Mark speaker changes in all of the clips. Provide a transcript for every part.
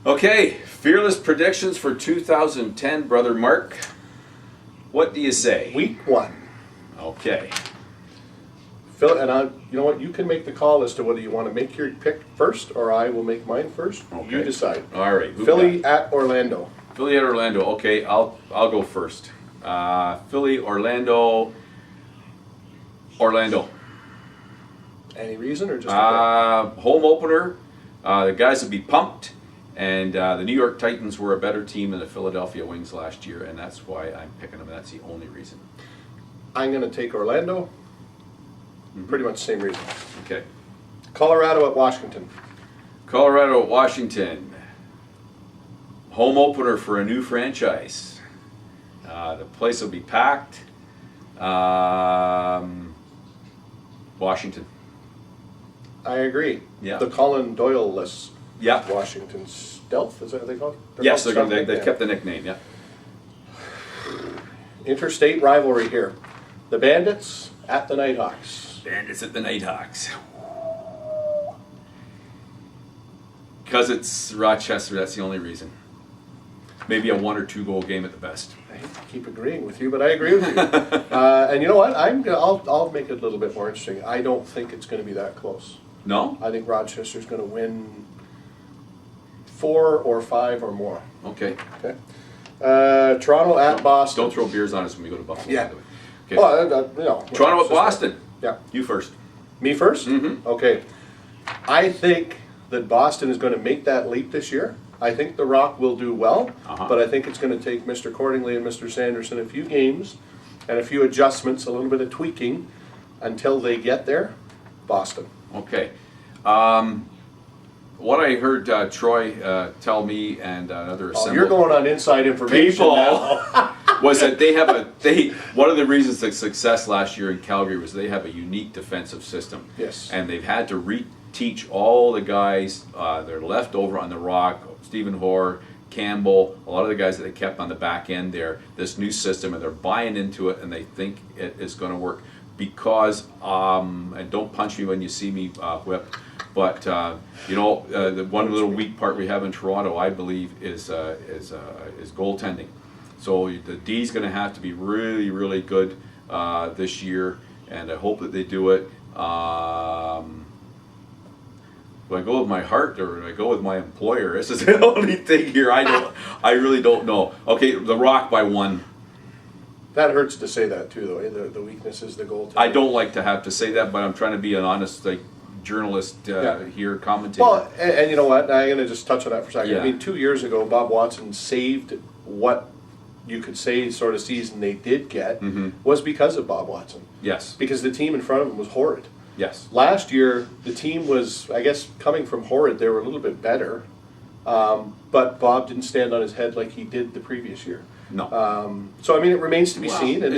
Speaker 1: Okay, fearless predictions for 2010, Brother Mark. What do you say?
Speaker 2: Week 1.
Speaker 1: Okay.
Speaker 2: Phil, and you know what? You can make the call as to whether you want to make your pick first, or I will make mine first.
Speaker 1: Okay.
Speaker 2: You decide.
Speaker 1: All right.
Speaker 2: Philly at Orlando.
Speaker 1: Philly at Orlando. Okay, I'll go first. Philly, Orlando. Orlando.
Speaker 2: Any reason or just a
Speaker 1: Home opener. The guys will be pumped. And the New York Titans were a better team than the Philadelphia Wings last year, and that's why I'm picking them. That's the only reason.
Speaker 2: I'm going to take Orlando. Pretty much the same reason.
Speaker 1: Okay.
Speaker 2: Colorado at Washington.
Speaker 1: Colorado at Washington. Home opener for a new franchise. The place will be packed. Washington.
Speaker 2: I agree.
Speaker 1: Yeah.
Speaker 2: The Colin Doyle-less
Speaker 1: Yeah.
Speaker 2: Washington Stealth, is that what they call it?
Speaker 1: Yes,
Speaker 2: called
Speaker 1: they
Speaker 2: Stealth?
Speaker 1: kept the nickname, yeah.
Speaker 2: Interstate rivalry here. The Bandits at the Nighthawks.
Speaker 1: Bandits at the Nighthawks. Because it's Rochester, that's the only reason. Maybe a 1 or 2 goal game at the best.
Speaker 2: I hate to keep agreeing with you, but I agree with you. And you know what? I'll make it a little bit more interesting. I don't think it's going to be that close.
Speaker 1: No?
Speaker 2: I think Rochester's going to win 4 or 5 or more.
Speaker 1: Okay.
Speaker 2: Okay. Toronto at Boston.
Speaker 1: Don't throw beers on us when we go to Buffalo.
Speaker 2: Yeah.
Speaker 1: Okay.
Speaker 2: Well, you know,
Speaker 1: Toronto at Boston.
Speaker 2: Yeah.
Speaker 1: You first.
Speaker 2: Me first?
Speaker 1: Mm-hmm.
Speaker 2: Okay. I think that Boston is going to make that leap this year. I think the Rock will do well, but I think it's going to take Mr. Cordingley and Mr. Sanderson a few games and a few adjustments, a little bit of tweaking until they get there. Boston.
Speaker 1: Okay. What I heard Troy tell me and another assembly
Speaker 2: You're going on inside information
Speaker 1: people
Speaker 2: now.
Speaker 1: was that one of the reasons of success last year in Calgary was they have a unique defensive system.
Speaker 2: Yes.
Speaker 1: And they've had to reteach all the guys they're left over on the Rock, Stephen Hoare, Campbell, a lot of the guys that they kept on the back end there, this new system, and they're buying into it, and they think it is going to work because, and don't punch me when you see me whip, but the one little weak part we have in Toronto, I believe, is goaltending. So the D's going to have to be really, really good this year, and I hope that they do it. Do I go with my heart or do I go with my employer? This is the only thing here. I really don't know. Okay, the Rock by 1.
Speaker 2: That hurts to say that too, though. The weakness is the goaltending.
Speaker 1: I don't like to have to say that, but I'm trying to be an honest journalist here, commentator.
Speaker 2: Well, and you know what? I'm going to just touch on that for a second.
Speaker 1: Yeah.
Speaker 2: I mean, 2 years ago, Bob Watson saved what you could say sort of season they did get was because of Bob Watson.
Speaker 1: Yes.
Speaker 2: Because the team in front of him was horrid.
Speaker 1: Yes.
Speaker 2: Last year, the team was, I guess, coming from horrid, they were a little bit better. But Bob didn't stand on his head like he did the previous year.
Speaker 1: No.
Speaker 2: So I mean, it remains to be seen. And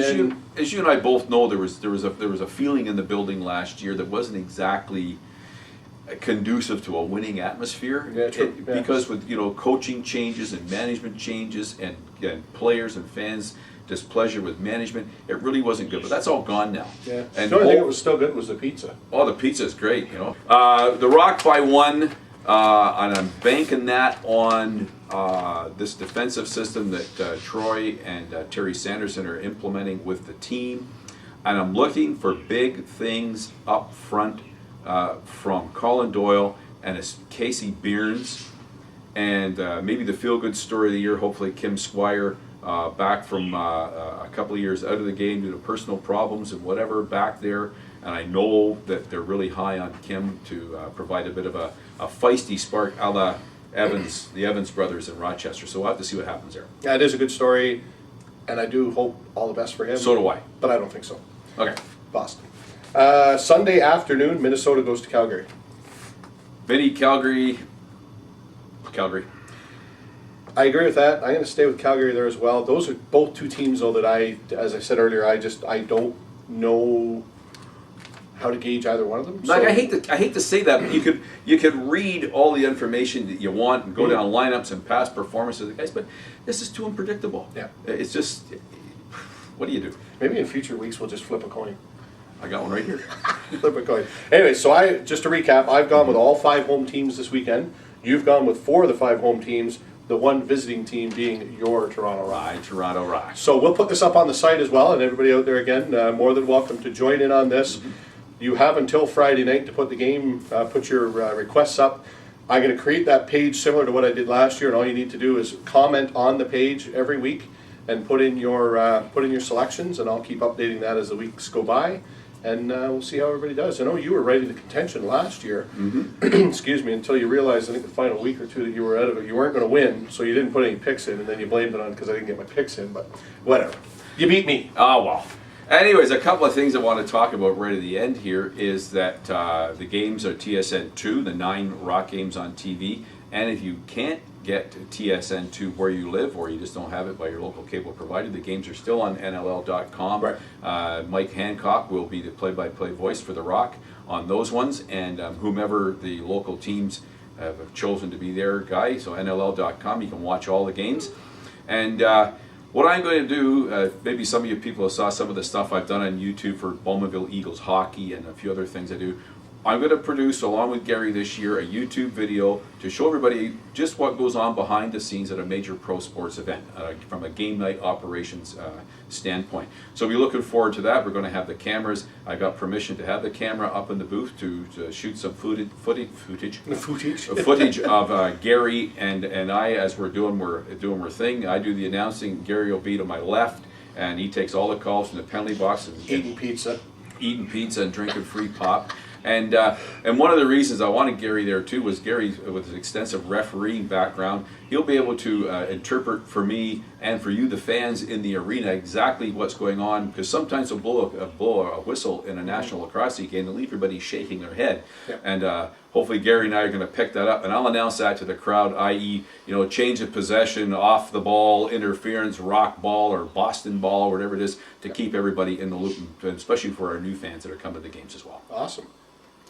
Speaker 1: as you and I both know, there was a feeling in the building last year that wasn't exactly conducive to a winning atmosphere.
Speaker 2: Yeah, true.
Speaker 1: Because with coaching changes and management changes and players and fans displeasure with management, it really wasn't good. But that's all gone now.
Speaker 2: Yeah.
Speaker 1: And
Speaker 2: the only thing that was still good was the pizza.
Speaker 1: Oh, the pizza is great. The Rock by 1, and I'm banking that on this defensive system that Troy and Terry Sanderson are implementing with the team, and I'm looking for big things up front from Colin Doyle and Casey Behrens, and maybe the feel-good story of the year. Hopefully, Kim Squire. Back from a couple of years out of the game due to personal problems and whatever back there, and I know that they're really high on Kim to provide a bit of a feisty spark a la the Evans brothers in Rochester. So we'll have to see what happens there.
Speaker 2: Yeah, it is a good story, and I do hope all the best for him.
Speaker 1: So do I.
Speaker 2: But I don't think so.
Speaker 1: Okay.
Speaker 2: Boston. Sunday afternoon, Minnesota goes to Calgary.
Speaker 1: Vinny, Calgary.
Speaker 2: I agree with that. I'm going to stay with Calgary there as well. Those are both 2 teams, though, that as I said earlier, I don't know how to gauge either one of them.
Speaker 1: Like, I hate to say that, but you could read all the information that you want and go down lineups and past performances of the guys, but this is too unpredictable.
Speaker 2: Yeah.
Speaker 1: It's just, what do you do?
Speaker 2: Maybe in future weeks we'll just flip a coin.
Speaker 1: I got one right here.
Speaker 2: Flip a coin. Anyway, so just to recap, I've gone with all 5 home teams this weekend. You've gone with 4 of the 5 home teams, the one visiting team being your Toronto Rock.
Speaker 1: Right, Toronto Rock.
Speaker 2: So we'll put this up on the site as well, and everybody out there, again, more than welcome to join in on this. You have until Friday night to put the game, put your requests up. I'm going to create that page similar to what I did last year, and all you need to do is comment on the page every week and put in your selections, and I'll keep updating that as the weeks go by, and we'll see how everybody does. I know you were right into contention last year, excuse me, until you realized, I think the final week or 2 that you were out of it, you weren't going to win, so you didn't put any picks in, and then you blamed it on because I didn't get my picks in, but whatever. You beat me.
Speaker 1: Oh, well. Anyways, a couple of things I want to talk about right at the end here is that the games are TSN2, the 9 Rock games on TV, and if you can't get TSN2 where you live, or you just don't have it by your local cable provider, the games are still on NLL.com.
Speaker 2: Right.
Speaker 1: Mike Hancock will be the play-by-play voice for the Rock on those ones, and whomever the local teams have chosen to be their guy, so NLL.com, you can watch all the games. And what I'm going to do, maybe some of you people saw some of the stuff I've done on YouTube for Bowmanville Eagles hockey and a few other things I do. I'm going to produce, along with Gary this year, a YouTube video to show everybody just what goes on behind the scenes at a major pro sports event from a game night operations standpoint. So we're looking forward to that. We're going to have the cameras. I got permission to have the camera up in the booth to shoot some footage of Gary and I as we're doing our thing. I do the announcing. Gary will be to my left, and he takes all the calls from the penalty box and
Speaker 2: Eating pizza
Speaker 1: and drinking free pop. And one of the reasons I wanted Gary there too was Gary, with his extensive refereeing background, he'll be able to interpret for me and for you, the fans in the arena, exactly what's going on. Because sometimes they'll blow a whistle in a National Lacrosse League game and leave everybody shaking their head. Yep. And hopefully Gary and I are going to pick that up, and I'll announce that to the crowd, i.e., change of possession, off the ball, interference, rock ball, or Boston ball, or whatever it is, to keep everybody in the loop, and especially for our new fans that are coming to the games as well.
Speaker 2: Awesome.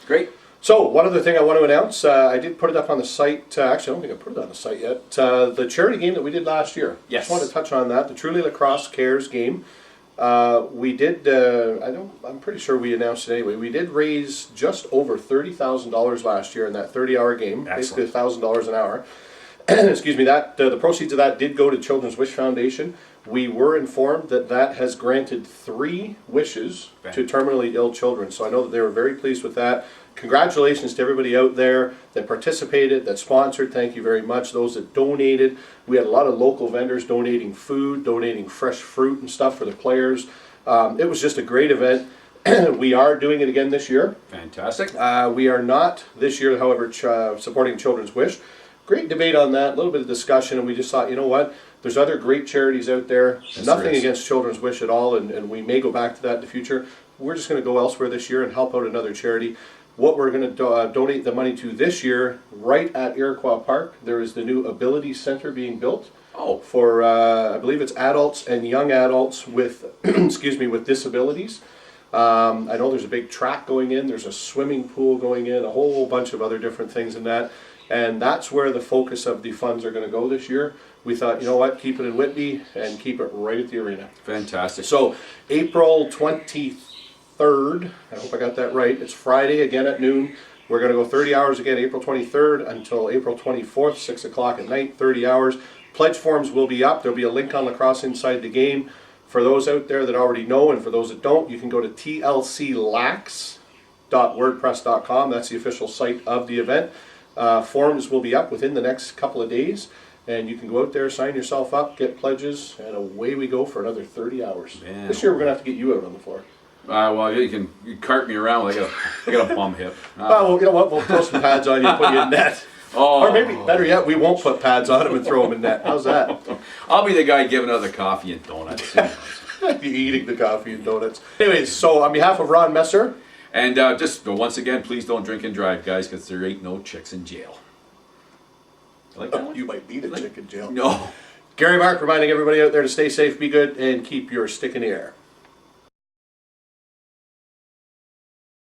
Speaker 1: Great.
Speaker 2: So, one other thing I want to announce, I did put it up on the site, actually I don't think I put it on the site yet, the charity game that we did last year.
Speaker 1: Yes.
Speaker 2: Just wanted to touch on that, the Truly Lacrosse Cares game. We did, I'm pretty sure we announced it anyway, we did raise just over $30,000 last year in that 30-hour game.
Speaker 1: Excellent.
Speaker 2: Basically $1,000 an hour. Excuse me, that the proceeds of that did go to Children's Wish Foundation. We were informed that that has granted 3 wishes to terminally ill children. So I know that they were very pleased with that. Congratulations to everybody out there that participated, that sponsored. Thank you very much. Those that donated. We had a lot of local vendors donating food, donating fresh fruit and stuff for the players. It was just a great event. We are doing it again this year.
Speaker 1: Fantastic.
Speaker 2: We are not this year, however, supporting Children's Wish. Great debate on that, a little bit of discussion, and we just thought, you know what, there's other great charities out there.
Speaker 1: Yes,
Speaker 2: Nothing
Speaker 1: there is.
Speaker 2: against Children's Wish at all, and we may go back to that in the future. We're just going to go elsewhere this year and help out another charity. What we're going to donate the money to this year, right at Iroquois Park, there is the new Ability Center being built.
Speaker 1: Oh.
Speaker 2: For, I believe it's adults and young adults with, excuse me, with disabilities. I know there's a big track going in, there's a swimming pool going in, a whole bunch of other different things in that. And that's where the focus of the funds are going to go this year. We thought, you know what, keep it in Whitby and keep it right at the arena.
Speaker 1: Fantastic.
Speaker 2: So, April 23rd, I hope I got that right, it's Friday again at noon. We're going to go 30 hours again, April 23rd until April 24th, 6 o'clock at night, 30 hours. Pledge forms will be up. There'll be a link on Lacrosse Inside the Game. For those out there that already know, and for those that don't, you can go to tlclax.wordpress.com. That's the official site of the event. Forms will be up within the next couple of days, and you can go out there, sign yourself up, get pledges, and away we go for another 30 hours.
Speaker 1: Man.
Speaker 2: This year we're going to have to get you out on the floor.
Speaker 1: Well, you can cart me around. I got a bum hip.
Speaker 2: Well, you know what? We'll throw some pads on you and put you in net.
Speaker 1: Oh.
Speaker 2: Or maybe, better yet, we won't put pads on them and throw them in net. How's that?
Speaker 1: I'll be the guy giving out the coffee and donuts.
Speaker 2: You eating the coffee and donuts. Anyways, so on behalf of Ron Messer,
Speaker 1: And just once again, please don't drink and drive, guys, because there ain't no chicks in jail. You like that one?
Speaker 2: you might need a chick in jail.
Speaker 1: No.
Speaker 2: Gary Mark reminding everybody out there to stay safe, be good, and keep your stick in the air.